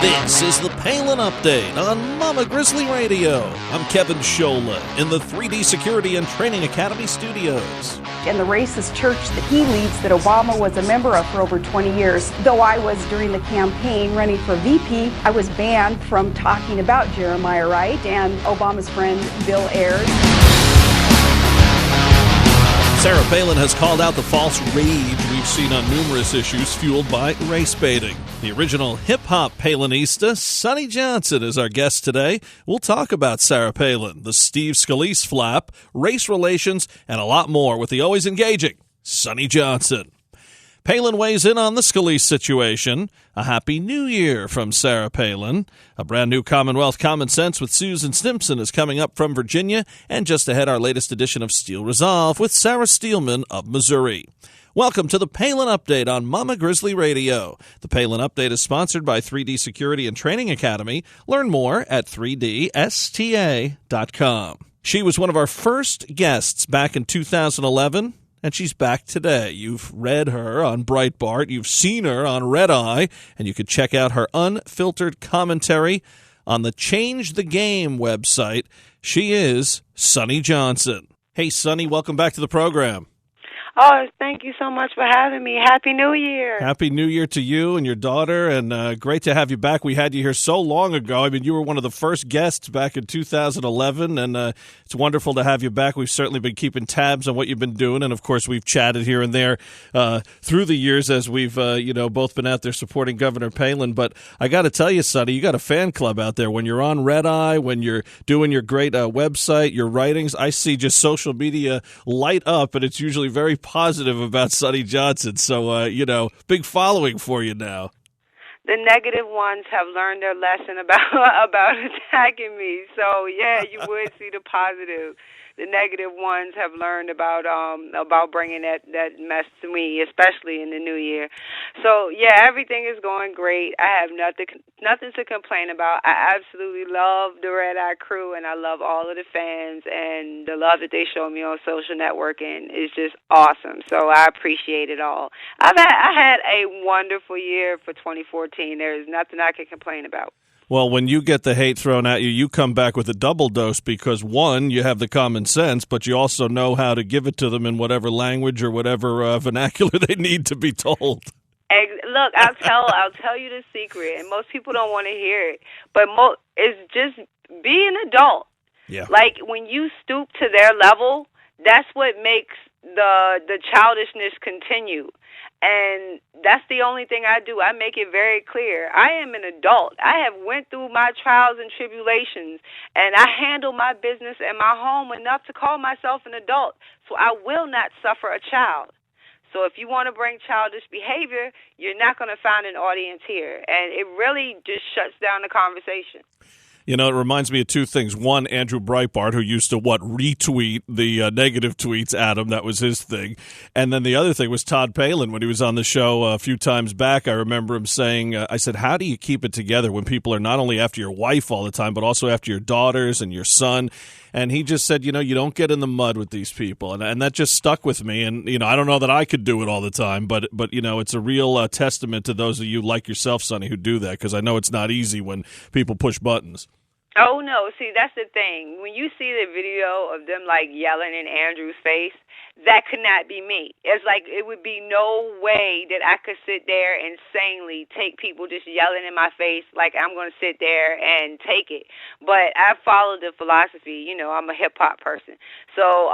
This is the Palin Update on Mama Grizzly Radio. I'm Kevin Schola in the 3D Security and Training Academy studios. In the racist church that he leads that Obama was a member of for over 20 years. Though I was during the campaign running for VP, I was banned from talking about Jeremiah Wright and Obama's friend Bill Ayers. Sarah Palin has called out the false rage we've seen on numerous issues fueled by race baiting. The original hip-hop Palinista, Sonnie Johnson, is our guest today. We'll talk about Sarah Palin, the Steve Scalise flap, race relations, and a lot more with the always engaging Sonnie Johnson. Palin weighs in on the Scalise situation. A Happy New Year from Sarah Palin. A brand new Commonwealth Common Sense with Susan Stimson is coming up from Virginia. And just ahead, our latest edition of Steel Resolve with Sarah Steelman of Missouri. Welcome to the Palin Update on Mama Grizzly Radio. The Palin Update is sponsored by 3D Security and Training Academy. Learn more at 3dsta.com. She was one of our first guests back in 2011. And she's back today. You've read her on Breitbart, you've seen her on Red Eye, and you can check out her unfiltered commentary on the Change the Game website. She is Sonnie Johnson. Hey, Sonnie, welcome back to the program. Oh, thank you so much for having me. Happy New Year. Happy New Year to you and your daughter, and great to have you back. We had you here so long ago. I mean, you were one of the first guests back in 2011, and it's wonderful to have you back. We've certainly been keeping tabs on what you've been doing, and, of course, we've chatted here and there through the years as we've, both been out there supporting Governor Palin. But I got to tell you, Sonnie, you got a fan club out there. When you're on Red Eye, when you're doing your great website, your writings, I see just social media light up, and it's usually very positive about Sonnie Johnson. So, big following for you now. The negative ones have learned their lesson about attacking me. So, yeah, you would see the positive. The negative ones have learned about bringing that mess to me, especially in the new year. So, yeah, everything is going great. I have nothing to complain about. I absolutely love the Red Eye crew, and I love all of the fans, and the love that they show me on social networking is just awesome. So I appreciate it all. I had a wonderful year for 2014. There is nothing I can complain about. Well, when you get the hate thrown at you, you come back with a double dose because, one, you have the common sense, but you also know how to give it to them in whatever language or whatever vernacular they need to be told. Look, I'll tell you the secret, and most people don't want to hear it, but it's just be an adult. Yeah. Like, when you stoop to their level, that's what makes the childishness continue. And that's the only thing I do. I make it very clear. I am an adult. I have went through my trials and tribulations, and I handle my business and my home enough to call myself an adult. So I will not suffer a child. So if you want to bring childish behavior, you're not going to find an audience here. And it really just shuts down the conversation. You know, it reminds me of two things. One, Andrew Breitbart, who used to, retweet the negative tweets at him. That was his thing. And then the other thing was Todd Palin. When he was on the show a few times back, I remember him saying, I said, how do you keep it together when people are not only after your wife all the time, but also after your daughters and your son? And he just said, you don't get in the mud with these people. And that just stuck with me. And, I don't know that I could do it all the time, but it's a real testament to those of you like yourself, Sonnie, who do that, because I know it's not easy when people push buttons. Oh, no. See, that's the thing. When you see the video of them, yelling in Andrew's face, that could not be me. It's like it would be no way that I could sit there and sanely take people just yelling in my face like I'm going to sit there and take it. But I follow the philosophy. I'm a hip-hop person. So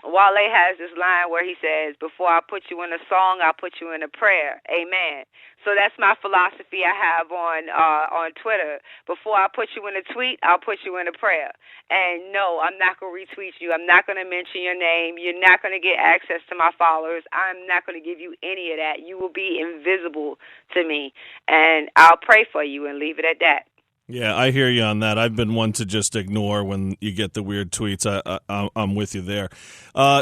Wale has this line where he says, before I put you in a song, I'll put you in a prayer. Amen. So that's my philosophy I have on Twitter. Before I put you in a tweet, I'll put you in a prayer. And no, I'm not going to retweet you. I'm not going to mention your name. You're not going to get access to my followers. I'm not going to give you any of that. You will be invisible to me. And I'll pray for you and leave it at that. Yeah, I hear you on that. I've been one to just ignore when you get the weird tweets. I'm with you there.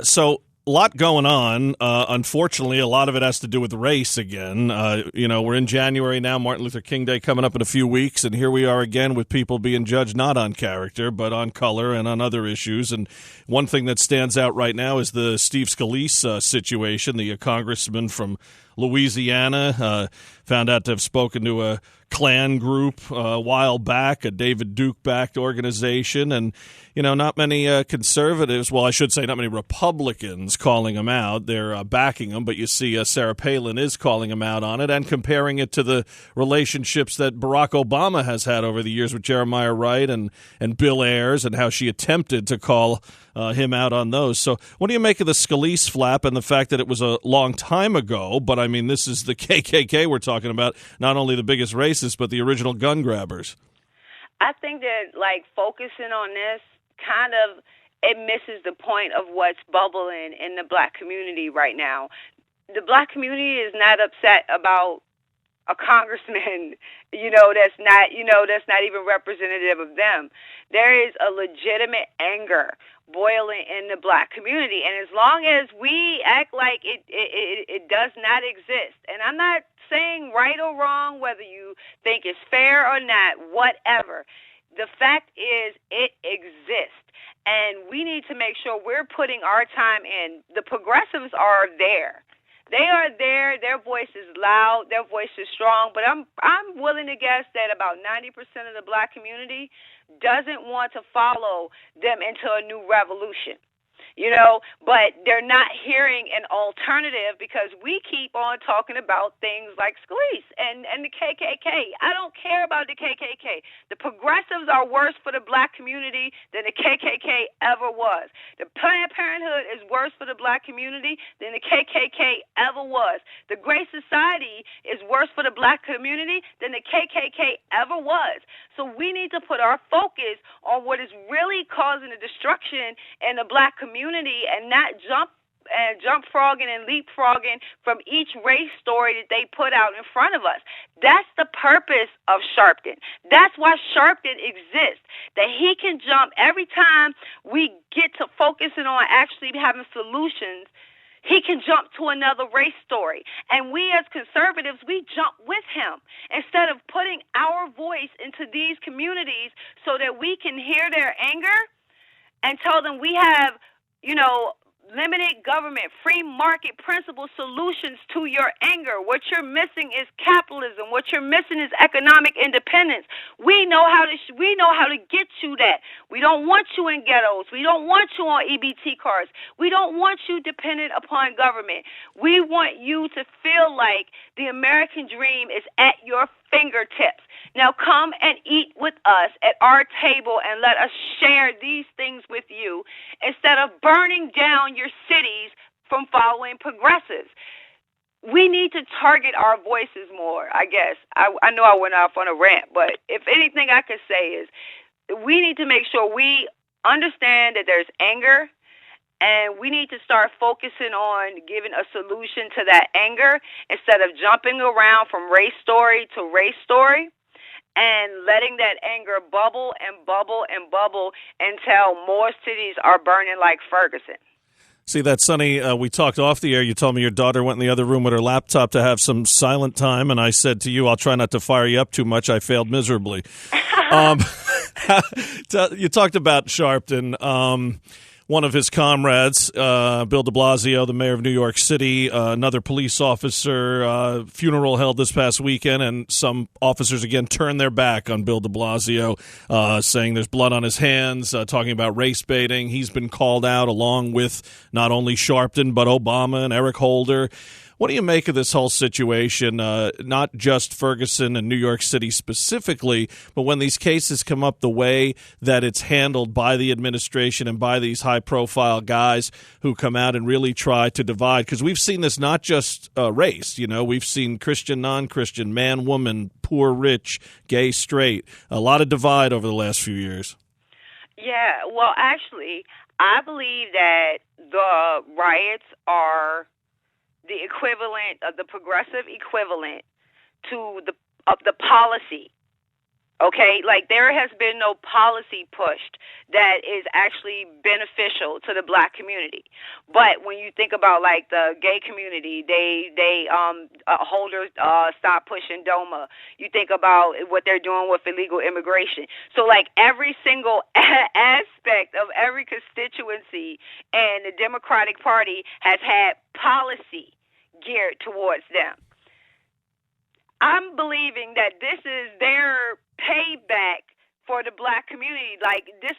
So a lot going on. Unfortunately, a lot of it has to do with race again. We're in January now, Martin Luther King Day coming up in a few weeks, and here we are again with people being judged not on character, but on color and on other issues. And one thing that stands out right now is the Steve Scalise situation, the congressman from Louisiana, found out to have spoken to a Klan group a while back, a David Duke-backed organization, and not many conservatives. Well, I should say not many Republicans calling him out. They're backing him, but you see Sarah Palin is calling him out on it and comparing it to the relationships that Barack Obama has had over the years with Jeremiah Wright and Bill Ayers, and how she attempted to call him out on those. So what do you make of the Scalise flap and the fact that it was a long time ago, but I mean, this is the KKK we're talking about, not only the biggest racists, but the original gun grabbers? I think that, focusing on this it misses the point of what's bubbling in the black community right now. The black community is not upset about a congressman, that's not even representative of them. There is a legitimate anger boiling in the black community, and as long as we act like it does not exist, and I'm not saying right or wrong, whether you think it's fair or not, whatever, the fact is it exists, and we need to make sure we're putting our time in. The progressives are there. They are there. Their voice is loud. Their voice is strong. But I'm willing to guess that about 90% of the black community doesn't want to follow them into a new revolution. But they're not hearing an alternative because we keep on talking about things like Scalise and the KKK. I don't care about the KKK. The progressives are worse for the black community than the KKK ever was. The Planned Parenthood is worse for the black community than the KKK ever was. The Great Society is worse for the black community than the KKK ever was. So we need to put our focus on what is really causing the destruction in the black community and not jump frogging and leapfrogging from each race story that they put out in front of us. That's the purpose of Sharpton. That's why Sharpton exists, that he can jump every time we get to focusing on actually having solutions. He can jump to another race story. And we as conservatives, we jump with him instead of putting our voice into these communities so that we can hear their anger and tell them we have, limited government, free market principle solutions to your anger. What you're missing is capitalism. What you're missing is economic independence. We know how to get you that. We don't want you in ghettos. We don't want you on EBT cards. We don't want you dependent upon government. We want you to feel like the American dream is at your fingertips. Now come and eat with us at our table and let us share these things with you instead of burning down your cities from following progressives. We need to target our voices more, I guess. I know I went off on a rant, but if anything I could say is we need to make sure we understand that there's anger, and we need to start focusing on giving a solution to that anger instead of jumping around from race story to race story and letting that anger bubble and bubble and bubble until more cities are burning like Ferguson. See that, Sonnie, we talked off the air. You told me your daughter went in the other room with her laptop to have some silent time, and I said to you, I'll try not to fire you up too much. I failed miserably. You talked about Sharpton. One of his comrades, Bill de Blasio, the mayor of New York City, another police officer, funeral held this past weekend, and some officers again turned their back on Bill de Blasio, saying there's blood on his hands, talking about race baiting. He's been called out along with not only Sharpton, but Obama and Eric Holder. What do you make of this whole situation, not just Ferguson and New York City specifically, but when these cases come up the way that it's handled by the administration and by these high-profile guys who come out and really try to divide? Because we've seen this not just race. We've seen Christian, non-Christian, man, woman, poor, rich, gay, straight. A lot of divide over the last few years. Yeah, well, actually, I believe that the riots are the equivalent of the progressive equivalent to the policy. Okay, there has been no policy pushed that is actually beneficial to the black community. But when you think about the gay community, holders stop pushing DOMA. You think about what they're doing with illegal immigration. So every single aspect of every constituency and the Democratic Party has had policy geared towards them. I'm believing that this is their payback for the black community. Like this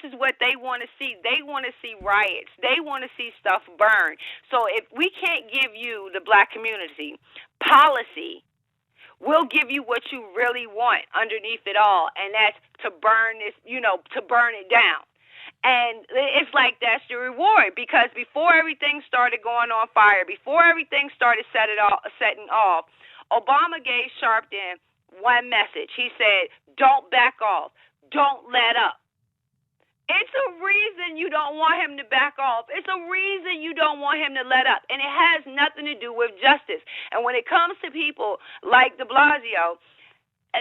is what they want to see. They want to see riots. They want to see stuff burn. So if we can't give you, the black community, policy, we'll give you what you really want underneath it all, and that's to burn this, to burn it down. And it's like that's the reward, because before everything started going on fire, before everything started setting off, Obama gave Sharpton one message. He said, don't back off. Don't let up. It's a reason you don't want him to back off. It's a reason you don't want him to let up. And it has nothing to do with justice. And when it comes to people like de Blasio,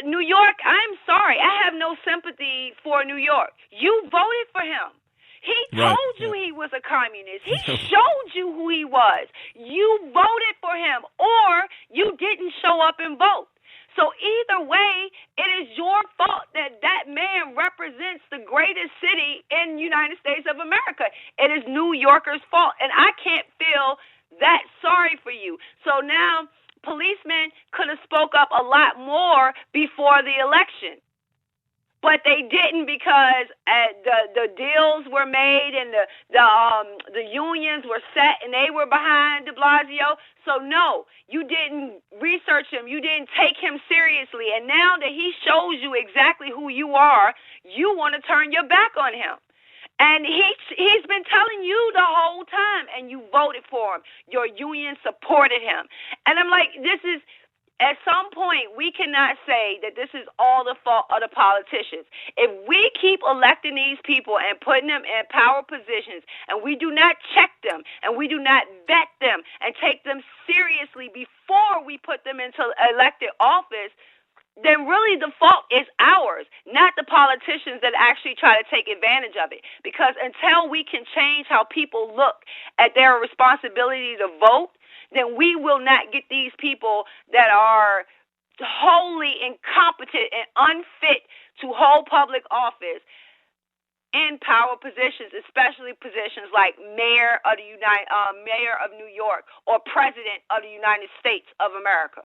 New York, I'm sorry, I have no sympathy for New York. You voted for him. He told you he was a communist. He showed you who he was. You voted for him, or you didn't show up and vote. So either way, it is your fault that that man represents the greatest city in the United States of America. It is New Yorkers' fault, and I can't feel that sorry for you. So now policemen could have spoke up a lot more before the election. But they didn't, because the deals were made and the unions were set and they were behind de Blasio. So no, you didn't research him. You didn't take him seriously. And now that he shows you exactly who you are, you want to turn your back on him. And he's been telling you the whole time, and you voted for him. Your union supported him. And I'm like, at some point, we cannot say that this is all the fault of the politicians. If we keep electing these people and putting them in power positions, and we do not check them, and we do not vet them and take them seriously before we put them into elected office, then really the fault is ours, not the politicians that actually try to take advantage of it. Because until we can change how people look at their responsibility to vote, then we will not get these people that are wholly incompetent and unfit to hold public office in power positions, especially positions like mayor of New York or president of the United States of America.